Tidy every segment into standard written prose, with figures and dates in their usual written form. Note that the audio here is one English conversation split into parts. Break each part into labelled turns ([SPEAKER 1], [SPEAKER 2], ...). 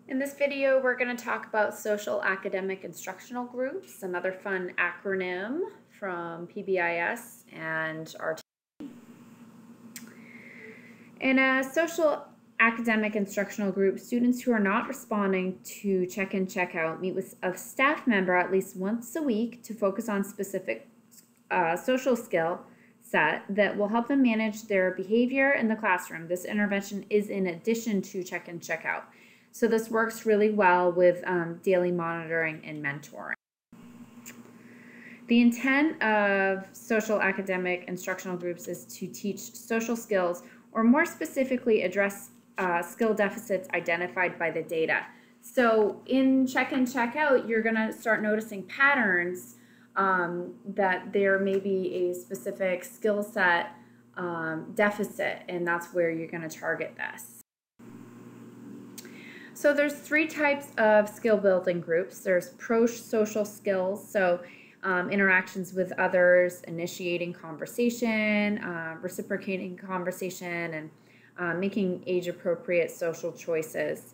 [SPEAKER 1] In this video, we're going to talk about social academic instructional groups, another fun acronym from PBIS and our team. In a social academic instructional group, students who are not responding to check-in, check-out meet with a staff member at least once a week to focus on specific social skill set that will help them manage their behavior in the classroom. This intervention is in addition to check-in, check-out. So this works really well with daily monitoring and mentoring. The intent of social academic instructional groups is to teach social skills, or more specifically address skill deficits identified by the data. So in check-in, check-out, you're going to start noticing patterns that there may be a specific skill set deficit, and that's where you're going to target this. So there's three types of skill building groups. There's pro-social skills, so interactions with others, initiating conversation, reciprocating conversation, and making age-appropriate social choices.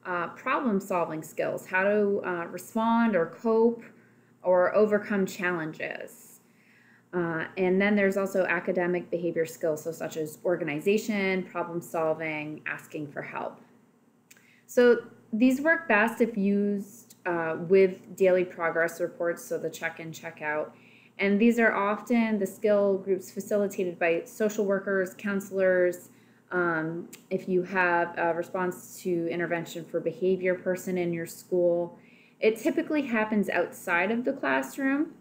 [SPEAKER 1] Problem-solving skills, how to respond or cope or overcome challenges. And then there's also academic behavior skills, so such as organization, problem-solving, asking for help. So these work best if used with daily progress reports, so the check-in, check-out. And these are often the skill groups facilitated by social workers, counselors, if you have a response to intervention for behavior person in your school. It typically happens outside of the classroom,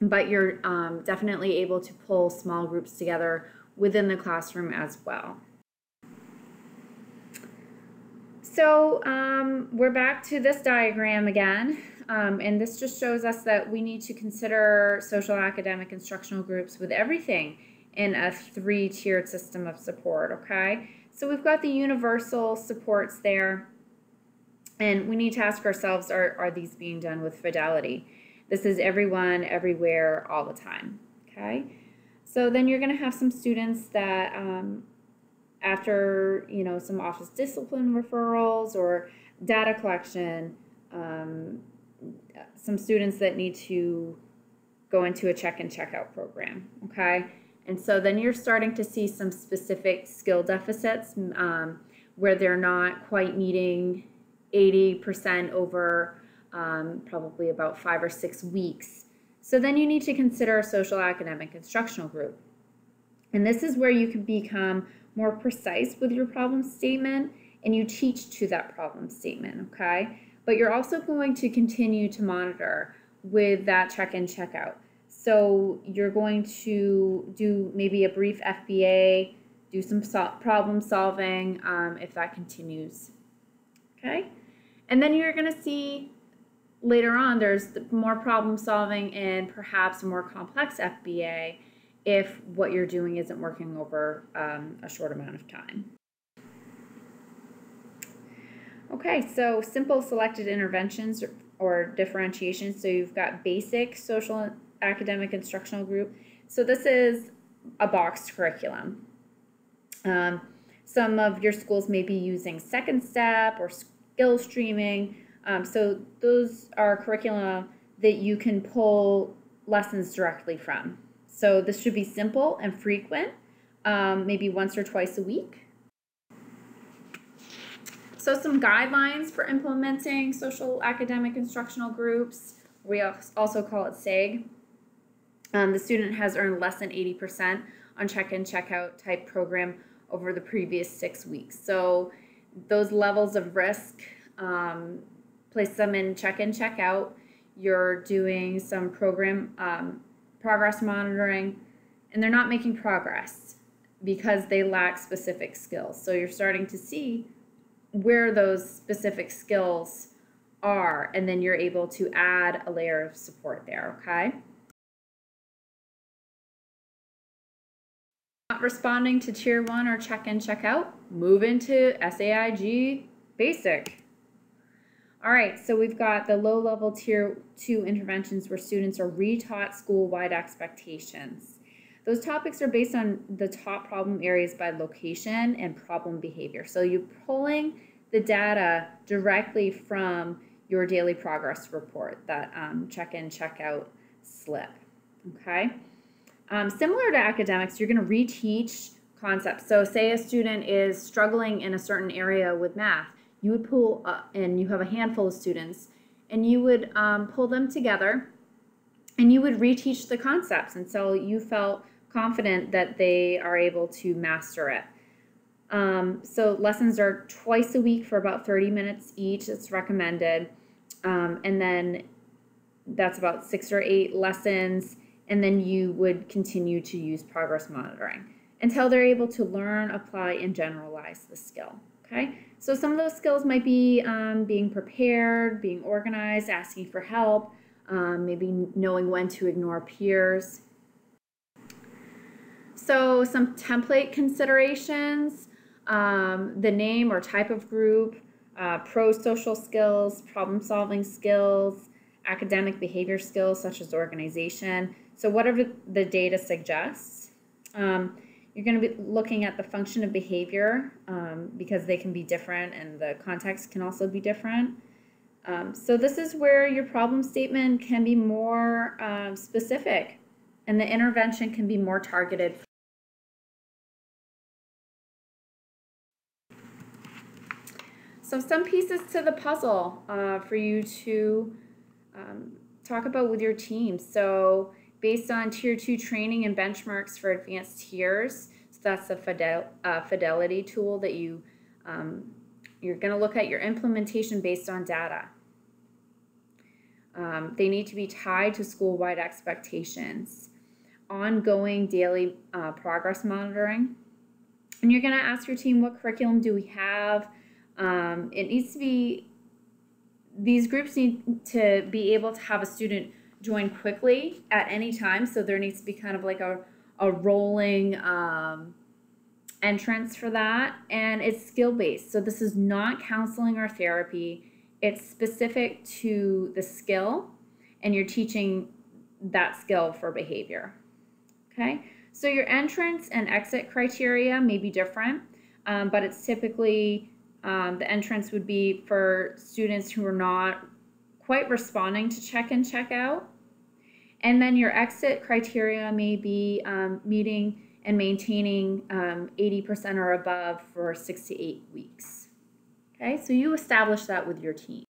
[SPEAKER 1] but you're definitely able to pull small groups together within the classroom as well. So we're back to this diagram again, and this just shows us that we need to consider social academic instructional groups with everything in a three-tiered system of support, okay? So we've got the universal supports there, and we need to ask ourselves, are these being done with fidelity? This is everyone, everywhere, all the time, okay? So then you're going to have some students that after some office discipline referrals or data collection, some students that need to go into a check-in, check-out program, okay? And so then you're starting to see some specific skill deficits where they're not quite meeting 80% over probably about 5 or 6 weeks. So then you need to consider a social academic instructional group. And this is where you can become more precise with your problem statement, and you teach to that problem statement, okay? But you're also going to continue to monitor with that check-in, check-out. So you're going to do maybe a brief FBA, do some problem solving if that continues, okay? And then you're going to see later on there's more problem solving and perhaps a more complex FBA if what you're doing isn't working over a short amount of time. Okay, so simple selected interventions or differentiation. So you've got basic social academic instructional group. So this is a boxed curriculum. Some of your schools may be using Second Step or skill streaming. So those are curricula that you can pull lessons directly from. So this should be simple and frequent, maybe once or twice a week. So some guidelines for implementing social academic instructional groups. We also call it SAG. The student has earned less than 80% on check-in, check-out type program over the previous 6 weeks. So those levels of risk, place them in check-in, check-out. You're doing some program progress monitoring, and they're not making progress because they lack specific skills. So you're starting to see where those specific skills are, and then you're able to add a layer of support there, okay? Not responding to Tier 1 or check-in, check-out, move into SAIG Basic. All right, so we've got the low-level Tier 2 interventions where students are retaught school-wide expectations. Those topics are based on the top problem areas by location and problem behavior. So you're pulling the data directly from your daily progress report, that check-in, check-out slip, okay? Similar to academics, you're going to reteach concepts. So say a student is struggling in a certain area with math, you would pull up, and you have a handful of students, and you would pull them together, and you would reteach the concepts until you felt confident that they are able to master it. So lessons are twice a week for about 30 minutes each. It's recommended. And then that's about 6 or 8 lessons. And then you would continue to use progress monitoring until they're able to learn, apply, and generalize the skill. Okay? So some of those skills might be being prepared, being organized, asking for help, maybe knowing when to ignore peers. So some template considerations, the name or type of group, pro-social skills, problem-solving skills, academic behavior skills such as organization. So whatever the data suggests. You're going to be looking at the function of behavior because they can be different and the context can also be different. So this is where your problem statement can be more specific and the intervention can be more targeted. So some pieces to the puzzle for you to talk about with your team. So based on Tier 2 training and benchmarks for advanced tiers, so that's the fidelity tool that you're going to look at your implementation based on data. They need to be tied to school-wide expectations. Ongoing daily progress monitoring. And you're going to ask your team, what curriculum do we have? It needs to be, these groups need to be able to have a student join quickly at any time. So there needs to be kind of like a rolling entrance for that. And it's skill-based. So this is not counseling or therapy. It's specific to the skill, and you're teaching that skill for behavior. Okay? So your entrance and exit criteria may be different, but it's typically the entrance would be for students who are not quite responding to check-in, check-out. And then your exit criteria may be meeting and maintaining 80% or above for 6 to 8 weeks. Okay, so you establish that with your team.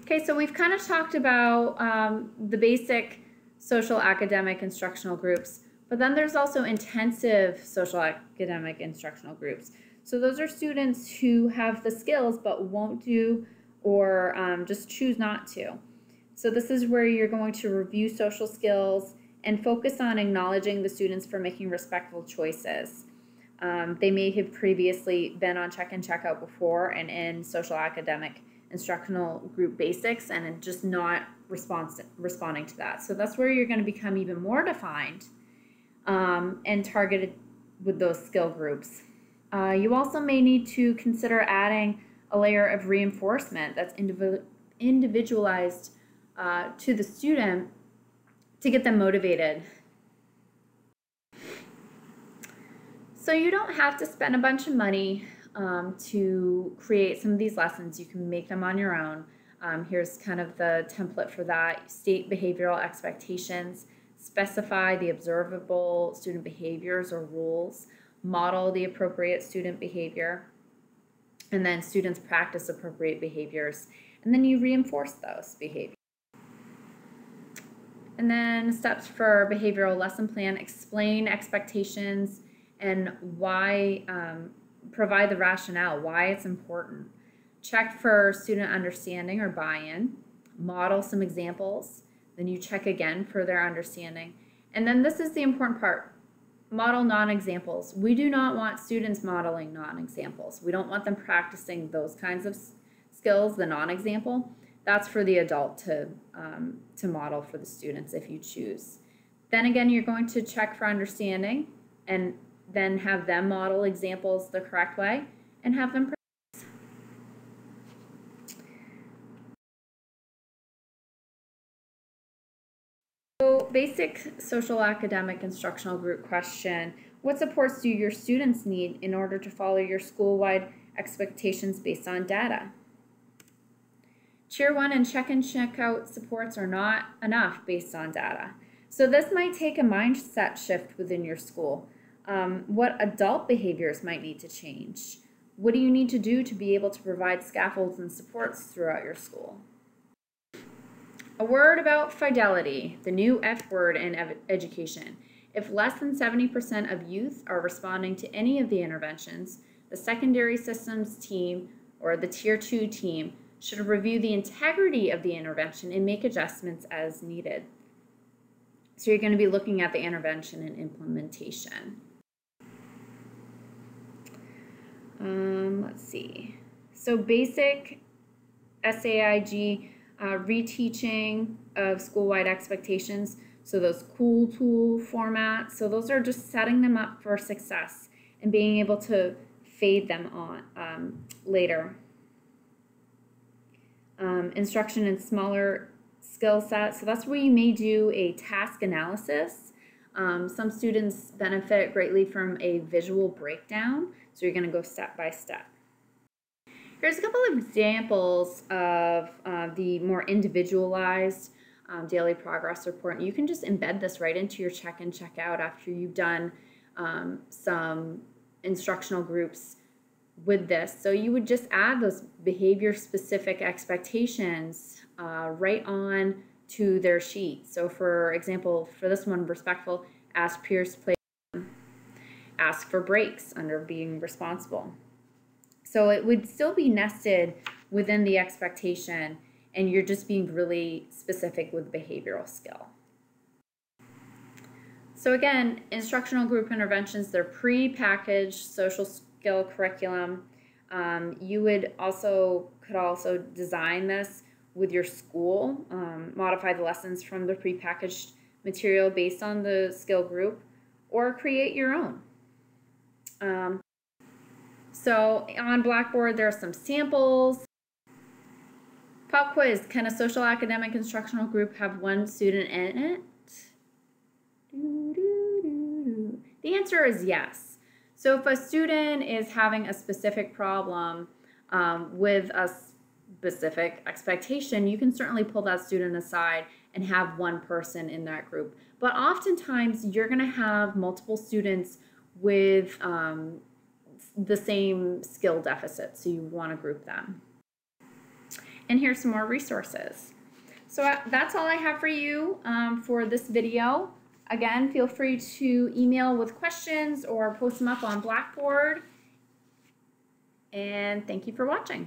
[SPEAKER 1] Okay, so we've kind of talked about the basic social academic instructional groups, but then there's also intensive social academic instructional groups. So those are students who have the skills but won't do or just choose not to. So this is where you're going to review social skills and focus on acknowledging the students for making respectful choices. They may have previously been on check-in, check-out before and in social academic instructional group basics and just not responding to that. So that's where you're going to become even more defined and targeted with those skill groups. You also may need to consider adding a layer of reinforcement that's individualized to the student to get them motivated. So you don't have to spend a bunch of money to create some of these lessons. You can make them on your own. Here's kind of the template for that. State behavioral expectations, specify the observable student behaviors or rules, model the appropriate student behavior, and then students practice appropriate behaviors, and then you reinforce those behaviors. And then steps for behavioral lesson plan, explain expectations and why, provide the rationale, why it's important. Check for student understanding or buy-in, model some examples, then you check again for their understanding. And then this is the important part, model non-examples. We do not want students modeling non-examples. We don't want them practicing those kinds of skills, the non-example. That's for the adult to model for the students if you choose. Then again, you're going to check for understanding and then have them model examples the correct way and have them practice. So basic social academic instructional group question, What supports do your students need in order to follow your school-wide expectations based on data? Tier 1 and check-in, check-out supports are not enough based on data. So this might take a mindset shift within your school. What adult behaviors might need to change? What do you need to do to be able to provide scaffolds and supports throughout your school? A word about fidelity, the new F word in education. If less than 70% of youth are responding to any of the interventions, the secondary systems team or the Tier 2 team should review the integrity of the intervention and make adjustments as needed. So you're going to be looking at the intervention and implementation. Let's see. So basic SAIG reteaching of school-wide expectations. So those cool tool formats. So those are just setting them up for success and being able to fade them on later. Instruction in smaller skill sets. So that's where you may do a task analysis. Some students benefit greatly from a visual breakdown. So you're going to go step by step. Here's a couple of examples of the more individualized daily progress report. And you can just embed this right into your check-in, check-out after you've done some instructional groups with this. So you would just add those behavior-specific expectations right on to their sheet. So for example, for this one, respectful, ask peers to play, ask for breaks under being responsible. So it would still be nested within the expectation, and you're just being really specific with behavioral skill. So again, instructional group interventions, they're pre-packaged social skill curriculum. You could also design this with your school, modify the lessons from the pre-packaged material based on the skill group, or create your own. So on Blackboard, there are some samples. Pop quiz, can a social academic instructional group have one student in it? The answer is yes. So if a student is having a specific problem with a specific expectation, you can certainly pull that student aside and have one person in that group. But oftentimes, you're going to have multiple students with the same skill deficit, so you want to group them. And here's some more resources. So that's all I have for you for this video. Again, feel free to email with questions or post them up on Blackboard. And thank you for watching.